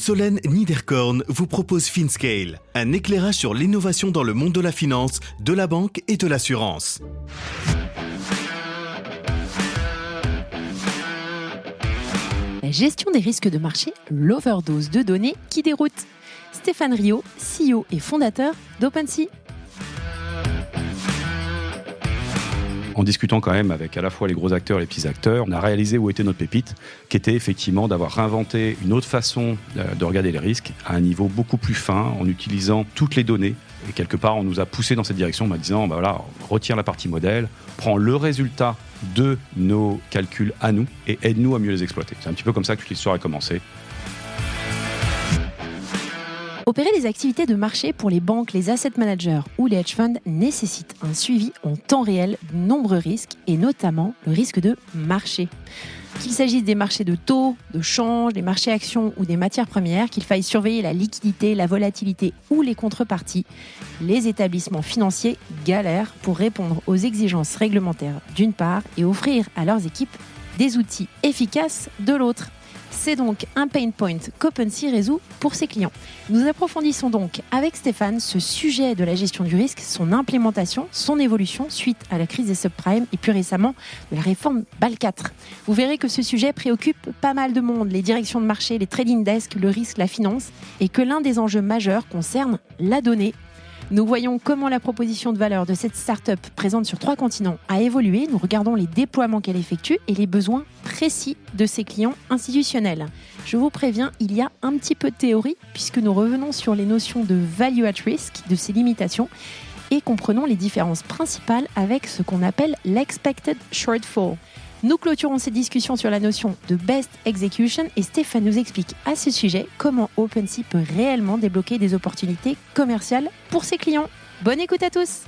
Solène Niederkorn vous propose FinScale, un éclairage sur l'innovation dans le monde de la finance, de la banque et de l'assurance. La gestion des risques de marché, l'overdose de données qui déroute. Stéphane Riot, CEO et fondateur d'OpenSea. En discutant quand même avec à la fois les gros acteurs et les petits acteurs, on a réalisé où était notre pépite, qui était effectivement d'avoir réinventé une autre façon de regarder les risques à un niveau beaucoup plus fin, en utilisant toutes les données. Et quelque part, on nous a poussé dans cette direction en disant, voilà, retire la partie modèle, prends le résultat de nos calculs à nous et aide-nous à mieux les exploiter. C'est un petit peu comme ça que toute l'histoire a commencé. Opérer les activités de marché pour les banques, les asset managers ou les hedge funds nécessite un suivi en temps réel de nombreux risques et notamment le risque de marché. Qu'il s'agisse des marchés de taux, de change, des marchés actions ou des matières premières, qu'il faille surveiller la liquidité, la volatilité ou les contreparties, les établissements financiers galèrent pour répondre aux exigences réglementaires d'une part et offrir à leurs équipes des outils efficaces de l'autre. C'est donc un pain point qu'OpenSea résout pour ses clients. Nous approfondissons donc avec Stéphane ce sujet de la gestion du risque, son implémentation, son évolution suite à la crise des subprimes et plus récemment de la réforme BAL 4. Vous verrez que ce sujet préoccupe pas mal de monde, les directions de marché, les trading desks, le risque, la finance, et que l'un des enjeux majeurs concerne la donnée. Nous voyons comment la proposition de valeur de cette start-up présente sur 3 continents a évolué. Nous regardons les déploiements qu'elle effectue et les besoins précis de ses clients institutionnels. Je vous préviens, il y a un petit peu de théorie puisque nous revenons sur les notions de value at risk, de ses limitations et comprenons les différences principales avec ce qu'on appelle l'expected shortfall. Nous clôturons cette discussion sur la notion de best execution et Stéphane nous explique à ce sujet comment OpenSea peut réellement débloquer des opportunités commerciales pour ses clients. Bonne écoute à tous!